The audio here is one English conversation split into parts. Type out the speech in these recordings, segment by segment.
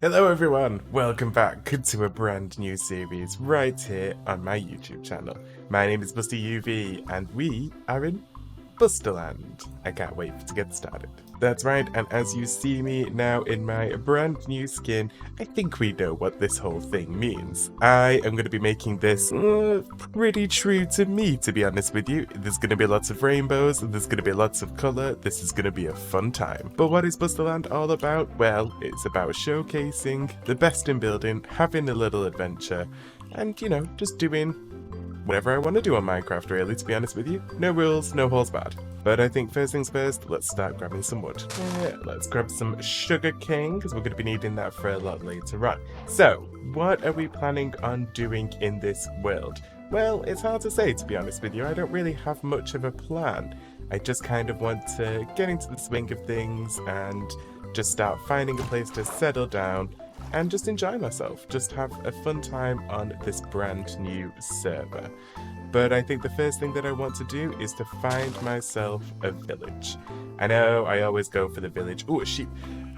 Hello everyone, welcome back to a brand new series right here on my YouTube channel. My name is Buster UV and we are in Busterland. I can't wait to get started. That's right, and as you see me now in my brand new skin, I think we know what this whole thing means. I am going to be making this pretty true to me, to be honest with you. There's going to be lots of rainbows, there's going to be lots of colour, this is going to be a fun time. But what is Busterland all about? Well, it's about showcasing the best in building, having a little adventure, and just doing whatever I want to do on Minecraft, really, to be honest with you. No rules, no holds barred. But I think first things first, let's start grabbing some wood. Let's grab some sugar cane, because we're going to be needing that for a lot later on. So, what are we planning on doing in this world? Well, it's hard to say, to be honest with you. I don't really have much of a plan. I just kind of want to get into the swing of things and just start finding a place to settle down and just enjoy myself, just have a fun time on this brand new server. But I think the first thing that I want to do is to find myself a village. I know I always go for the village. Oh, a sheep.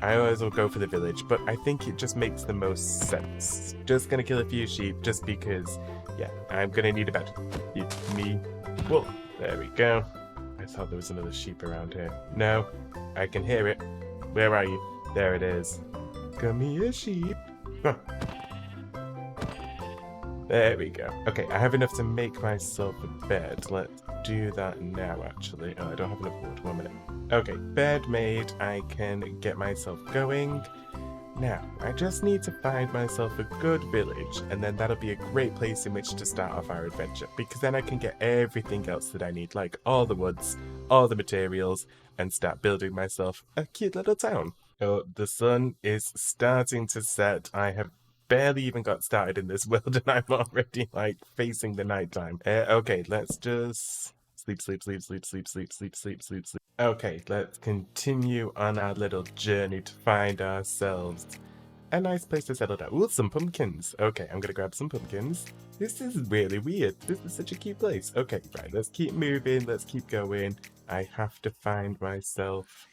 I always will go for the village, but I think it just makes the most sense. Just gonna kill a few sheep just because, yeah, I'm gonna need a bed. Me. Wool. There we go. I thought there was another sheep around here. No, I can hear it. Where are you? There it is. Come here, sheep. Huh. There we go. Okay, I have enough to make myself a bed. Let's do that now, actually. Oh, I don't have enough wood. 1 minute. Okay, bed made. I can get myself going. Now, I just need to find myself a good village, and then that'll be a great place in which to start off our adventure, because then I can get everything else that I need, like all the woods, all the materials, and start building myself a cute little town. Oh, the sun is starting to set. I have barely even got started in this world and I'm already facing the nighttime. Okay, let's just sleep. Okay, let's continue on our little journey to find ourselves a nice place to settle down. Ooh, some pumpkins. Okay, I'm gonna grab some pumpkins. This is really weird. This is such a cute place. Okay, right, let's keep moving. Let's keep going. I have to find myself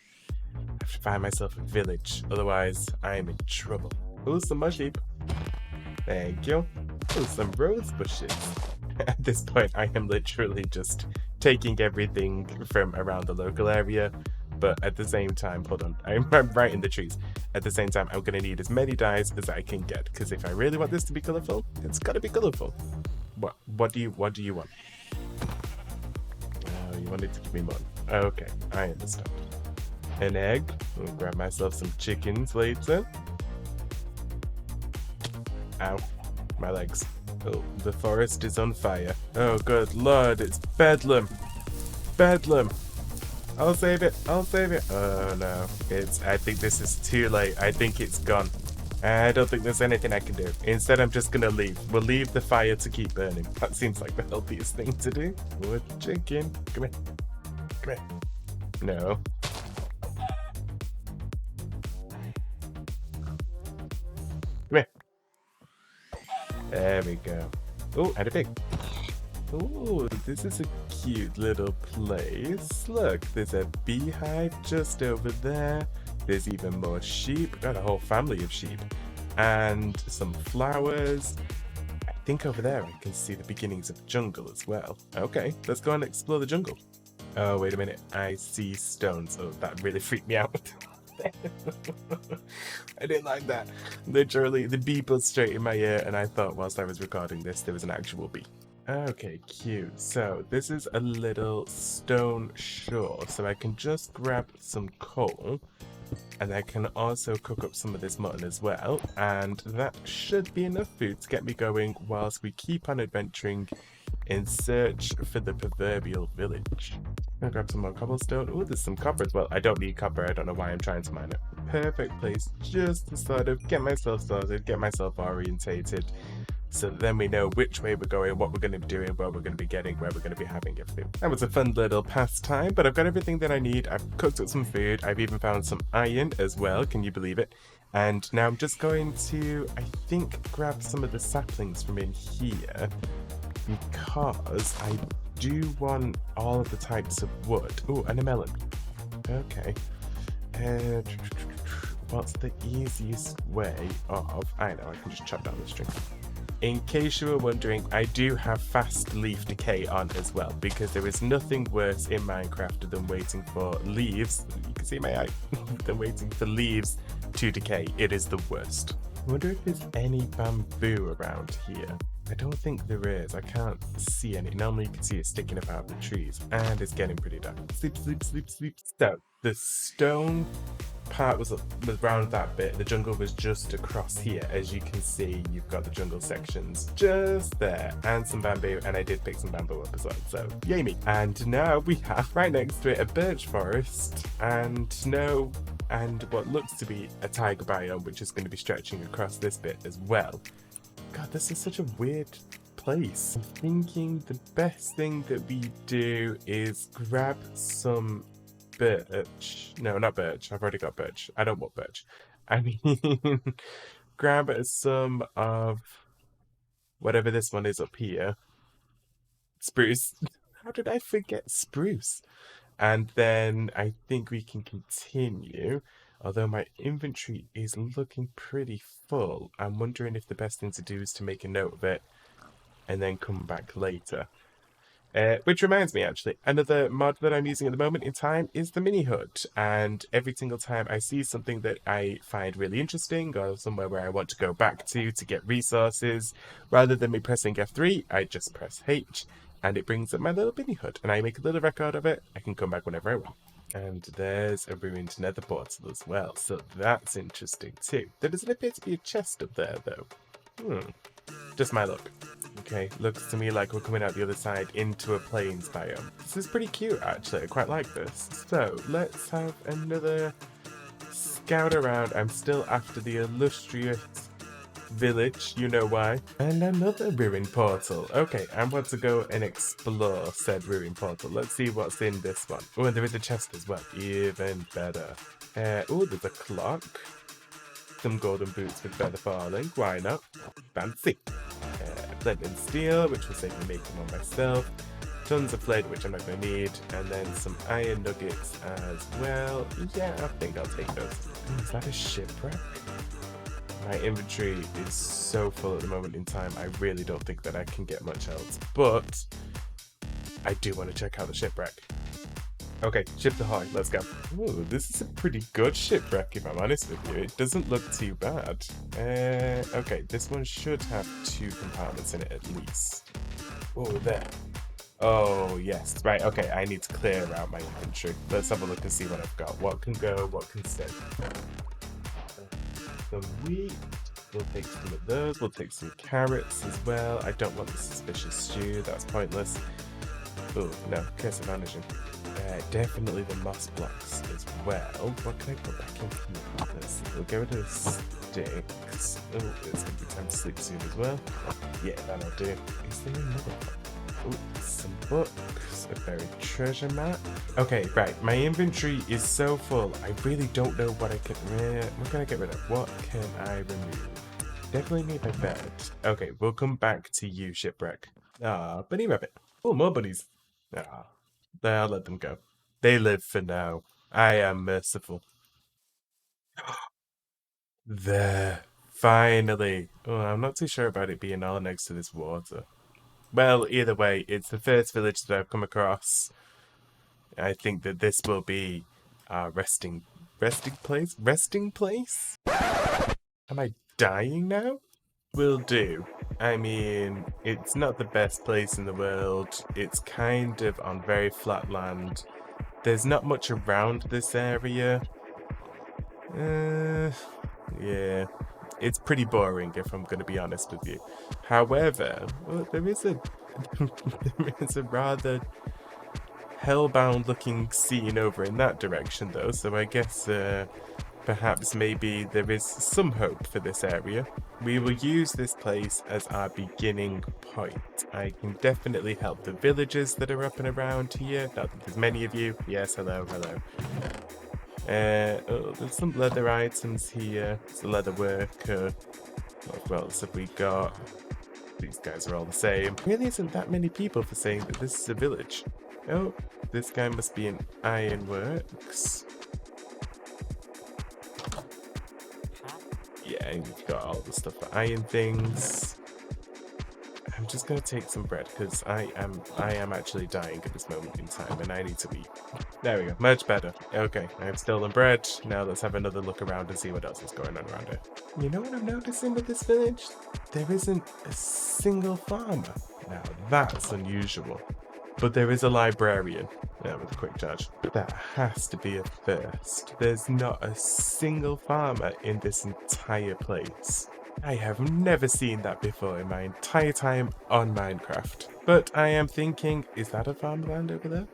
a village, otherwise I'm in trouble. Oh, some more sheep. Thank you. Oh, some rose bushes. At this point, I am literally just taking everything from around the local area, but at the same time, hold on, I'm right in the trees. At the same time, I'm going to need as many dyes as I can get, because if I really want this to be colourful, it's got to be colourful. What do you want? Oh, you wanted to give me more. Okay, I understand. An egg. I'll grab myself some chickens later. Ow, my legs. Oh, the forest is on fire. Oh, good lord, it's bedlam. Bedlam. I'll save it. Oh no, I think this is too late. I think it's gone. I don't think there's anything I can do. Instead, I'm just gonna leave. We'll leave the fire to keep burning. That seems like the healthiest thing to do. Wood chicken. Come here. Come here. No. Come here. There we go. Oh, and a pig. Oh, this is a cute little place. Look, there's a beehive just over there. There's even more sheep. Got a whole family of sheep. And some flowers. I think over there I can see the beginnings of jungle as well. Okay, let's go and explore the jungle. Oh, wait a minute. I see stones. Oh, that really freaked me out. I didn't like that. Literally, the bee buzzed straight in my ear, and I thought whilst I was recording this, there was an actual bee. Okay, cute. So, this is a little stone shore, so I can just grab some coal, and I can also cook up some of this mutton as well, and that should be enough food to get me going whilst we keep on adventuring in search for the proverbial village. I'll grab some more cobblestone. Oh, there's some copper as well. I don't need copper. I don't know why I'm trying to mine it. Perfect place just to sort of get myself started, get myself orientated, so then we know which way we're going, what we're going to be doing, where we're going to be getting, where we're going to be having everything. That was a fun little pastime, but I've got everything that I need. I've cooked up some food. I've even found some iron as well. Can you believe it? And now I'm just going to, I think, grab some of the saplings from in here, because I do want all of the types of wood. Oh, and a melon. Okay. what's the easiest way of... I know, I can just chop down the string. In case you were wondering, I do have fast leaf decay on as well, because there is nothing worse in Minecraft than waiting for leaves, you can see my eye, than waiting for leaves to decay. It is the worst. I wonder if there's any bamboo around here. I don't think there is. I can't see any. Normally you can see it sticking up out of the trees, and it's getting pretty dark. Sleep, sleep, sleep, sleep. So, the stone part was around that bit. The jungle was just across here. As you can see, you've got the jungle sections just there, and some bamboo, and I did pick some bamboo up as well, so yay me. And now we have right next to it a birch forest and snow and what looks to be a tiger biome, which is going to be stretching across this bit as well. God, this is such a weird place. I'm thinking the best thing that we do is grab some birch. No, not birch. I've already got birch. I don't want birch. I mean, grab some of whatever this one is up here. Spruce. How did I forget spruce? And then I think we can continue. Although my inventory is looking pretty full, I'm wondering if the best thing to do is to make a note of it and then come back later. Which reminds me, actually, another mod that I'm using at the moment in time is the mini hut. And every single time I see something that I find really interesting or somewhere where I want to go back to get resources, rather than me pressing F3, I just press H and it brings up my little mini hut and I make a little record of it. I can come back whenever I want. And there's a ruined nether portal as well, so that's interesting too. There doesn't appear to be a chest up there though. Just my luck. Okay, looks to me like we're coming out the other side into a plains biome. This is pretty cute actually, I quite like this. So let's have another scout around. I'm still after the illustrious village, you know why. And another ruined portal. Okay, I want to go and explore said ruined portal. Let's see what's in this one. Oh, and there is a chest as well. Even better. Oh, there's a clock. Some golden boots with feather falling. Why not? Fancy. Flint and steel, which will save me making one myself. Tons of flint, which I'm not going to need. And then some iron nuggets as well. Yeah, I think I'll take those. Is that a shipwreck? My inventory is so full at the moment in time, I really don't think that I can get much else. But I do want to check out the shipwreck. Okay, ship to ahoy, let's go. Ooh, this is a pretty good shipwreck if I'm honest with you. It doesn't look too bad. Okay, this one should have 2 compartments in it at least. Oh, there. Oh, yes. Right, okay, I need to clear out my inventory. Let's have a look and see what I've got. What can go, what can stay. Some wheat. We'll take some of those. We'll take some carrots as well. I don't want the suspicious stew. That's pointless. Oh, no. Curse of managing. Definitely the moss blocks as well. What can I put back in here? Let's see. We'll get rid of sticks. Oh, it's going to be time to sleep soon as well. Yeah, that'll do. Is there another one? Oh, some books, a buried treasure map. Okay, right, my inventory is so full, I really don't know what I can... what can I get rid of? What can I remove? Definitely need my bed. Okay, we'll come back to you, shipwreck. Ah, bunny rabbit. Oh, more bunnies. Ah, I'll let them go. They live for now. I am merciful. There. Finally. Oh, I'm not too sure about it being all next to this water. Well, either way, it's the first village that I've come across. I think that this will be our resting place? Resting place? Am I dying now? Will do. I mean, it's not the best place in the world. It's kind of on very flat land. There's not much around this area. Yeah. It's pretty boring, if I'm going to be honest with you. However, well, there is a rather hellbound-looking scene over in that direction, though. So I guess perhaps maybe there is some hope for this area. We will use this place as our beginning point. I can definitely help the villagers that are up and around here. Not that there's many of you. Yes, hello, hello. Oh, there's some leather items here. It's a leather worker. What else have we got? These guys are all the same. Really isn't that many people for saying that this is a village. Oh, this guy must be an ironworks. and you've got all the stuff for iron things. I'm just gonna take some bread because I am actually dying at this moment in time and I need to eat. There we go, much better. Okay, I've stolen bread. Now let's have another look around and see what else is going on around here. You know what I'm noticing with this village? There isn't a single farmer. Now that's unusual. But there is a librarian. Yeah, with a quick charge. That has to be a first. There's not a single farmer in this entire place. I have never seen that before in my entire time on Minecraft. But I am thinking, is that a farmland over there?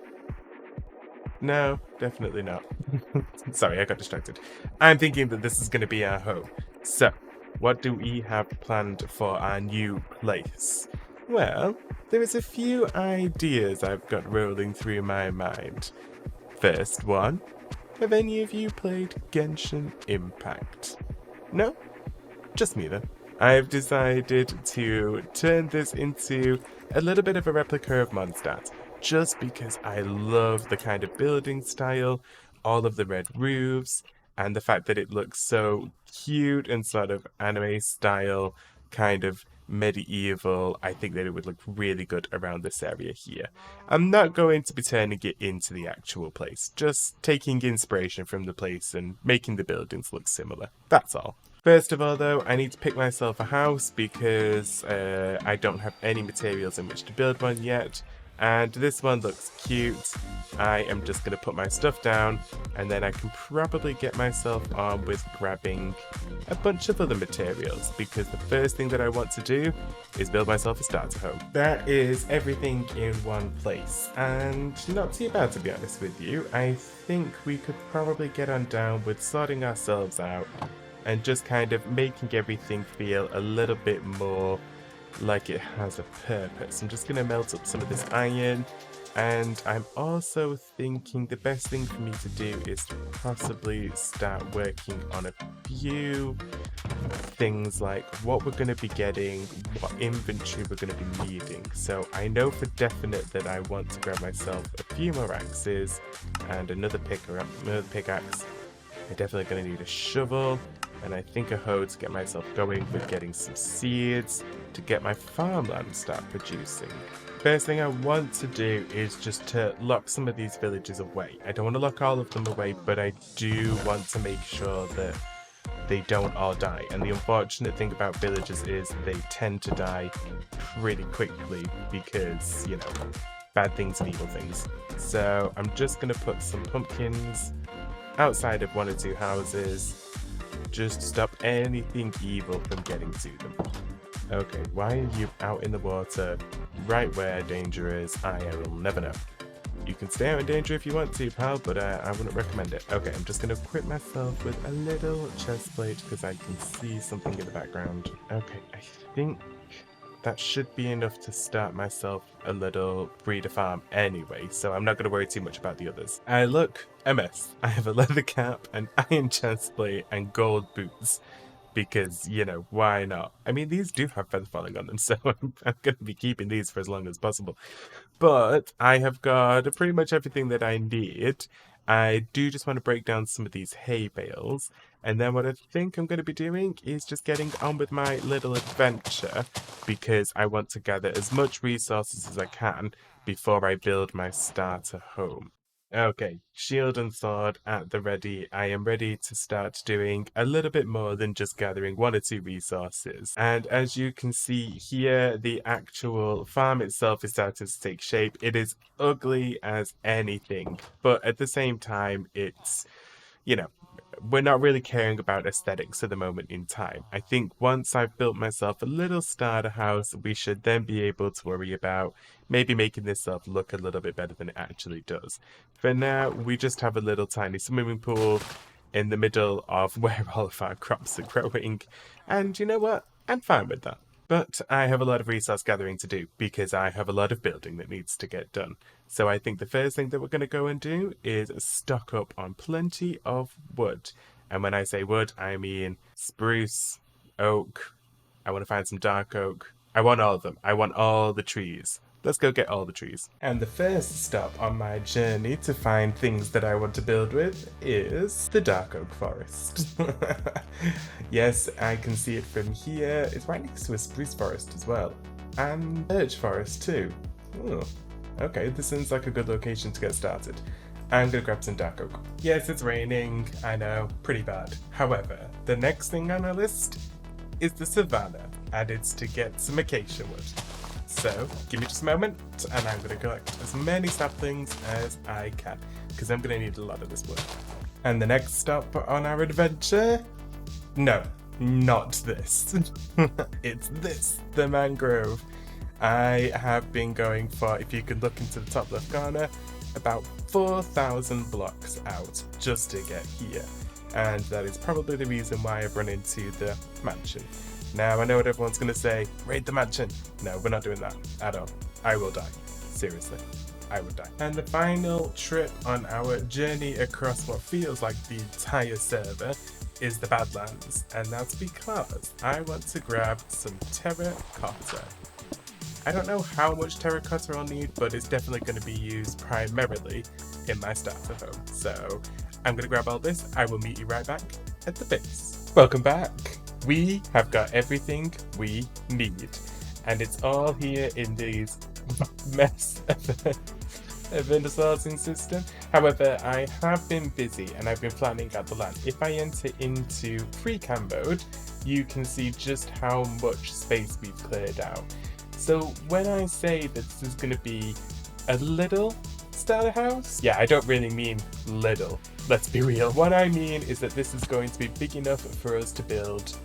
No, definitely not. Sorry, I got distracted. I'm thinking that this is going to be our home. So, what do we have planned for our new place? Well, there is a few ideas I've got rolling through my mind. First one, have any of you played Genshin Impact? No? Just me then. I've decided to turn this into a little bit of a replica of Mondstadt, just because I love the kind of building style, all of the red roofs, and the fact that it looks so cute and sort of anime style, kind of medieval. I think that it would look really good around this area here. I'm not going to be turning it into the actual place, just taking inspiration from the place and making the buildings look similar. That's all. First of all though, I need to pick myself a house because I don't have any materials in which to build one yet. And this one looks cute. I am just going to put my stuff down and then I can probably get myself on with grabbing a bunch of other materials because the first thing that I want to do is build myself a starter home. That is everything in one place and not too bad, to be honest with you. I think we could probably get on down with sorting ourselves out and just kind of making everything feel a little bit more like it has a purpose. I'm just going to melt up some of this iron, and I'm also thinking the best thing for me to do is to possibly start working on a few things like what we're going to be getting, what inventory we're going to be needing. So I know for definite that I want to grab myself a few more axes and another pickaxe. I'm definitely going to need a shovel, and I think a hoe to get myself going with getting some seeds to get my farmland start producing. First thing I want to do is just to lock some of these villages away. I don't want to lock all of them away, but I do want to make sure that they don't all die. And the unfortunate thing about villages is they tend to die pretty quickly because, you know, bad things and evil things. So I'm just going to put some pumpkins outside of one or two houses just to stop anything evil from getting to them. Okay, why are you out in the water right where danger is? I will never know. You can stay out in danger if you want to, pal, but I wouldn't recommend it. Okay, I'm just going to equip myself with a little chest plate because I can see something in the background. Okay, I think that should be enough to start myself a little breeder farm anyway, so I'm not going to worry too much about the others. I look a mess. I have a leather cap, an iron chest plate, and gold boots. Because, you know, why not? I mean, these do have feather falling on them, so I'm going to be keeping these for as long as possible. But I have got pretty much everything that I need. I do just want to break down some of these hay bales. And then what I think I'm going to be doing is just getting on with my little adventure. Because I want to gather as much resources as I can before I build my starter home. Okay, shield and sword at the ready. I am ready to start doing a little bit more than just gathering one or two resources. And as you can see here, the actual farm itself is starting to take shape. It is ugly as anything, but at the same time, it's, you know, we're not really caring about aesthetics at the moment in time. I think once I've built myself a little starter house, we should then be able to worry about maybe making this stuff look a little bit better than it actually does. For now, we just have a little tiny swimming pool in the middle of where all of our crops are growing. And you know what? I'm fine with that. But I have a lot of resource gathering to do because I have a lot of building that needs to get done. So I think the first thing that we're going to go and do is stock up on plenty of wood. And when I say wood, I mean spruce, oak. I want to find some dark oak. I want all of them. I want all the trees. let's go get all the trees. And the first stop on my journey to find things that I want to build with is the Dark Oak Forest. Yes, I can see it from here. It's right next to a spruce forest as well. And birch forest too. Oh, okay, this seems like a good location to get started. I'm gonna grab some dark oak. Yes, it's raining, I know, pretty bad. However, the next thing on our list is the savannah, and it's to get some acacia wood. So, give me just a moment, and I'm gonna collect as many saplings as I can, because I'm gonna need a lot of this wood. And the next stop on our adventure? No, not this. It's this, the mangrove. I have been going for, if you could look into the top left corner, about 4,000 blocks out just to get here. And that is probably the reason why I've run into the mansion. Now, I know what everyone's going to say, raid the mansion. No, we're not doing that at all. I will die. Seriously, I would die. And the final trip on our journey across what feels like the entire server is the Badlands. And that's because I want to grab some terracotta. I don't know how much terracotta I'll need, but it's definitely going to be used primarily in my starter home. So I'm going to grab all this. I will meet you right back at the base. Welcome back. We have got everything we need, and it's all here in these mess of a sourcing system. However, I have been busy and I've been planning out the land. If I enter into free cam mode, you can see just how much space we've cleared out. So when I say that this is going to be a little starter house, yeah, I don't really mean little, let's be real. What I mean is that this is going to be big enough for us to build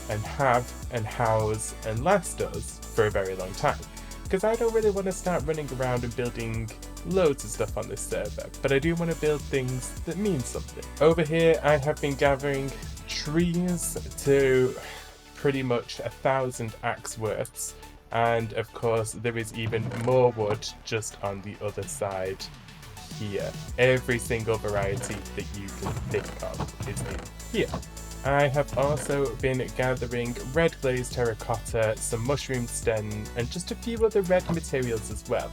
and have and house and last us for a very long time. Because I don't really want to start running around and building loads of stuff on this server, but I do want to build things that mean something. Over here I have been gathering trees to pretty much 1,000 axe worths. And of course, there is even more wood just on the other side here. Every single variety that you can think of is in here. I have also been gathering red glazed terracotta, some mushroom stem, and just a few other red materials as well.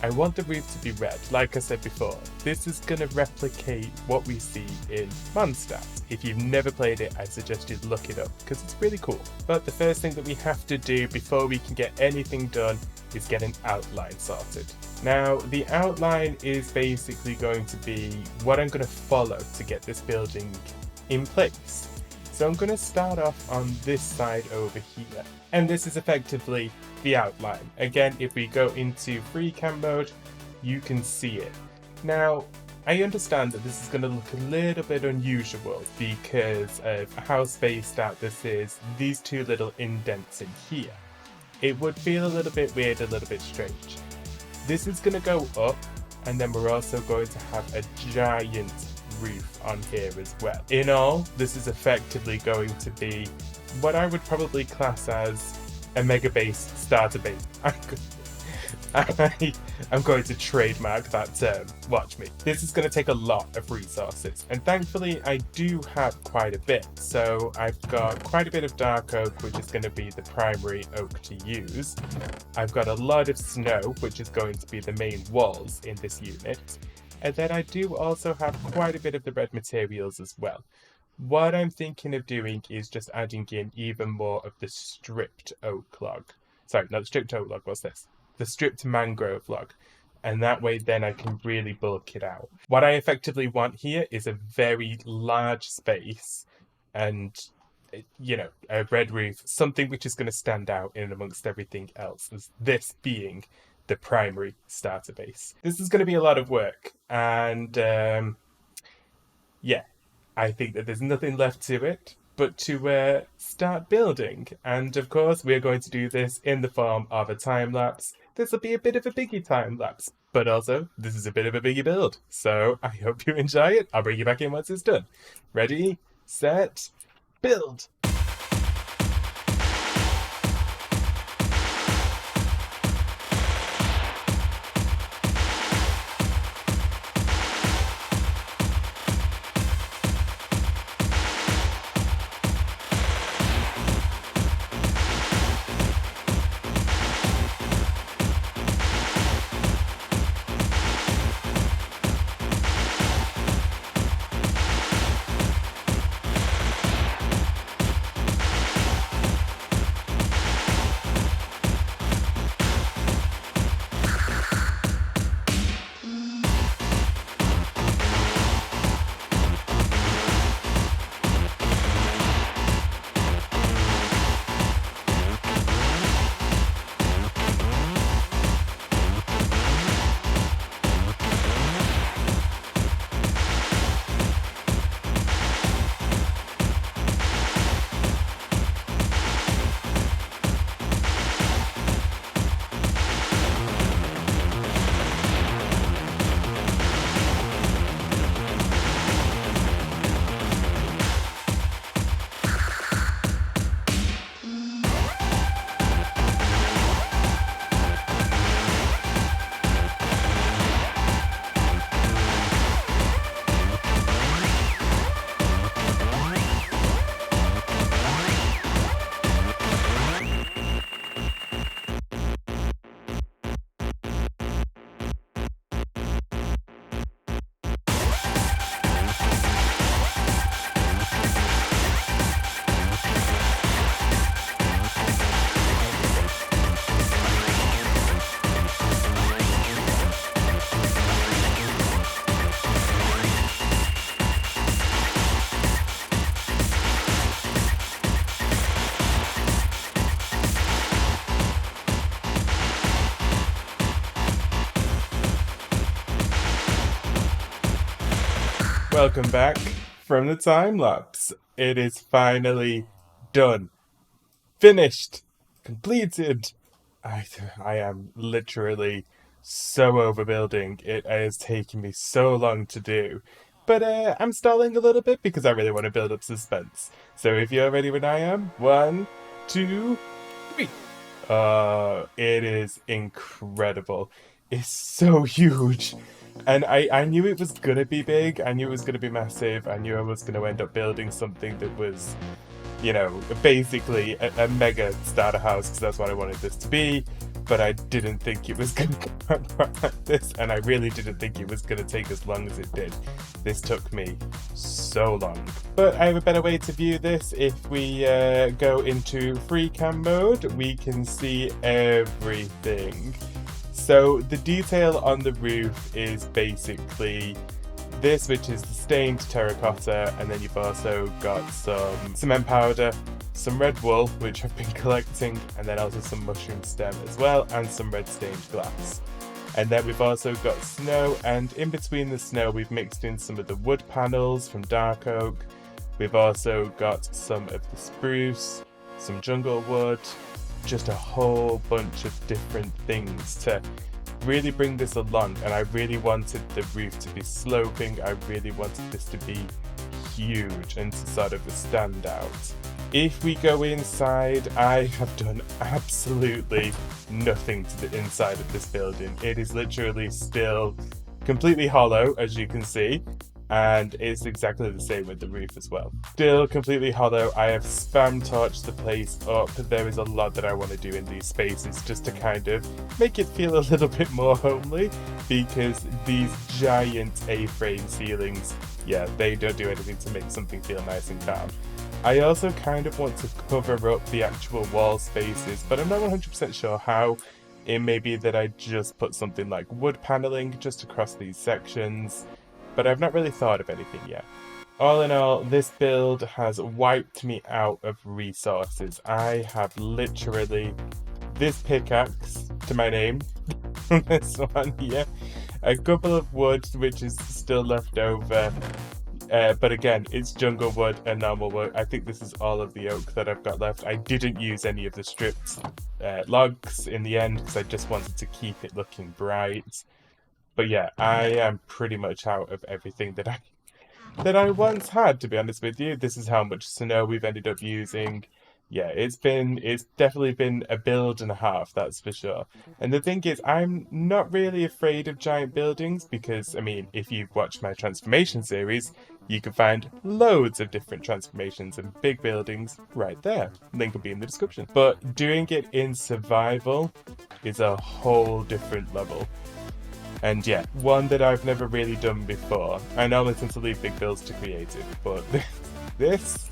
I want the roof to be red, like I said before. This is going to replicate what we see in Mondstadt. If you've never played it, I suggest you look it up, because it's really cool. But the first thing that we have to do before we can get anything done is get an outline sorted. Now, the outline is basically going to be what I'm going to follow to get this building in place. So I'm going to start off on this side over here. And this is effectively the outline. Again, if we go into free cam mode, you can see it. Now, I understand that this is going to look a little bit unusual because of how spaced out this is, these two little indents in here. It would feel a little bit weird, a little bit strange. This is going to go up, and then we're also going to have a giant roof on here as well. In all, this is effectively going to be what I would probably class as a mega base starter base. I'm going to trademark that term, watch me. This is going to take a lot of resources, and thankfully I do have quite a bit. So I've got quite a bit of dark oak, which is going to be the primary oak to use. I've got a lot of snow, which is going to be the main walls in this unit. And then I do also have quite a bit of the red materials as well. What I'm thinking of doing is just adding in even more of the stripped oak log. Sorry, not the stripped oak log, what's this? The stripped mangrove log. And that way then I can really bulk it out. What I effectively want here is a very large space and, you know, a red roof, something which is going to stand out in amongst everything else, as this being the primary starter base. This is going to be a lot of work, and yeah, I think that there's nothing left to it but to start building. And of course, we're going to do this in the form of a time lapse. This will be a bit of a biggie time lapse, but also this is a bit of a biggie build. So I hope you enjoy it. I'll bring you back in once it's done. Ready, set, build. Welcome back from the time lapse. It is finally done, finished, completed. I am literally so overbuilding. It has taken me so long to do. But I'm stalling a little bit because I really want to build up suspense. So if you're ready when I am, 1, 2, 3. It is incredible. It's so huge. And I knew it was gonna be big, I knew it was gonna be massive, I knew I was gonna end up building something that was, basically a mega starter house, because that's what I wanted this to be. But I didn't think it was going to come out like this, and I really didn't think it was going to take as long as it did. This took me so long. But I have a better way to view this. If we go into free cam mode, we can see everything. So the detail on the roof is basically this, which is the stained terracotta, and then you've also got some cement powder, some red wool, which I've been collecting, and then also some mushroom stem as well, and some red stained glass. And then we've also got snow, and in between the snow we've mixed in some of the wood panels from dark oak. We've also got some of the spruce, some jungle wood, just a whole bunch of different things to really bring this along. And I really wanted the roof to be sloping, I really wanted this to be huge and to sort of stand out. If we go inside, I have done absolutely nothing to the inside of this building. It is literally still completely hollow, as you can see, and it's exactly the same with the roof as well. Still completely hollow. I have spam torched the place up. There is a lot that I want to do in these spaces just to kind of make it feel a little bit more homely, because these giant A-frame ceilings, yeah, they don't do anything to make something feel nice and calm. I also kind of want to cover up the actual wall spaces, but I'm not 100% sure how. It may be that I just put something like wood paneling just across these sections, but I've not really thought of anything yet. All in all, this build has wiped me out of resources. I have literally this pickaxe to my name, this one here, a couple of wood which is still left over, but again, it's jungle wood and normal wood. I think this is all of the oak that I've got left. I didn't use any of the stripped logs in the end because I just wanted to keep it looking bright. But yeah, I am pretty much out of everything that I once had, to be honest with you. This is how much snow we've ended up using. Yeah, it's definitely been a build and a half, that's for sure. And the thing is, I'm not really afraid of giant buildings because, I mean, if you've watched my transformation series, you can find loads of different transformations and big buildings right there. Link will be in the description. But doing it in survival is a whole different level. And yeah, one that I've never really done before. I normally tend to leave big builds to creative, but this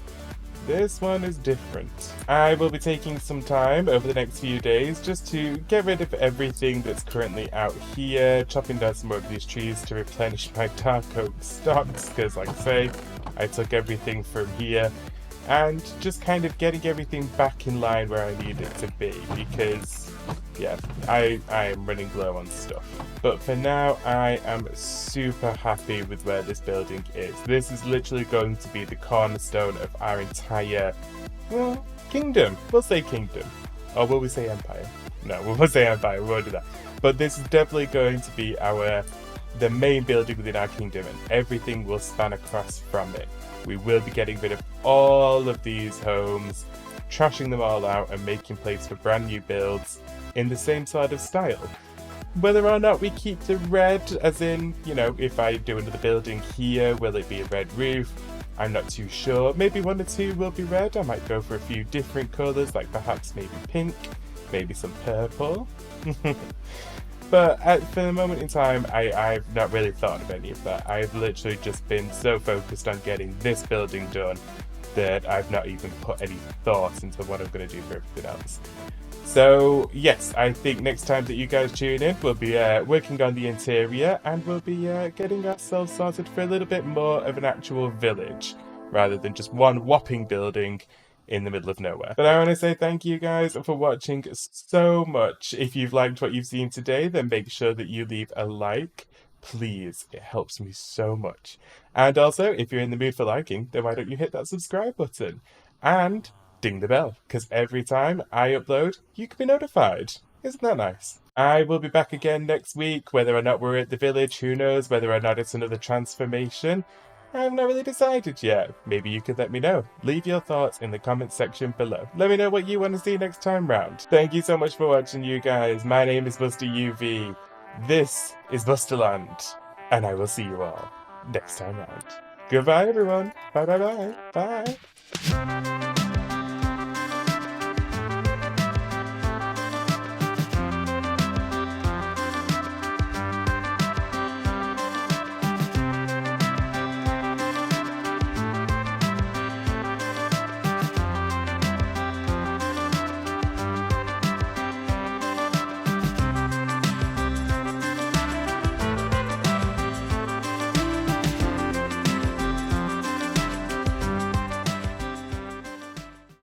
one is different. I will be taking some time over the next few days just to get rid of everything that's currently out here, chopping down some more of these trees to replenish my dark oak stocks, because like I say, I took everything from here, and just kind of getting everything back in line where I need it to be, because yeah, I am running low on stuff. But for now, I am super happy with where this building is. This is literally going to be the cornerstone of our entire, well, kingdom. We'll say kingdom. Or will we say empire? No, we'll say empire, we won't do that. But this is definitely going to be the main building within our kingdom, and everything will span across from it. We will be getting rid of all of these homes, trashing them all out and making place for brand new builds in the same sort of style. Whether or not we keep the red, as in, if I do another building here, will it be a red roof? I'm not too sure. Maybe 1 or 2 will be red. I might go for a few different colours, like perhaps maybe pink, maybe some purple. But for the moment in time, I've not really thought of any of that. I've literally just been so focused on getting this building done that I've not even put any thought into what I'm going to do for everything else. So yes, I think next time that you guys tune in, we'll be working on the interior, and we'll be getting ourselves sorted for a little bit more of an actual village, rather than just one whopping building in the middle of nowhere. But I want to say thank you guys for watching so much. If you've liked what you've seen today, then make sure that you leave a like. please. It helps me so much. And also, if you're in the mood for liking, then why don't you hit that subscribe button? And ding the bell, because every time I upload, you can be notified. Isn't that nice? I will be back again next week, whether or not we're at the village, who knows, whether or not it's another transformation. I've not really decided yet. Maybe you could let me know. Leave your thoughts in the comments section below. Let me know what you want to see next time round. Thank you so much for watching, you guys. My name is Buster UV. This is Busterland, and I will see you all next time round. Goodbye, everyone. Bye, bye, bye. Bye.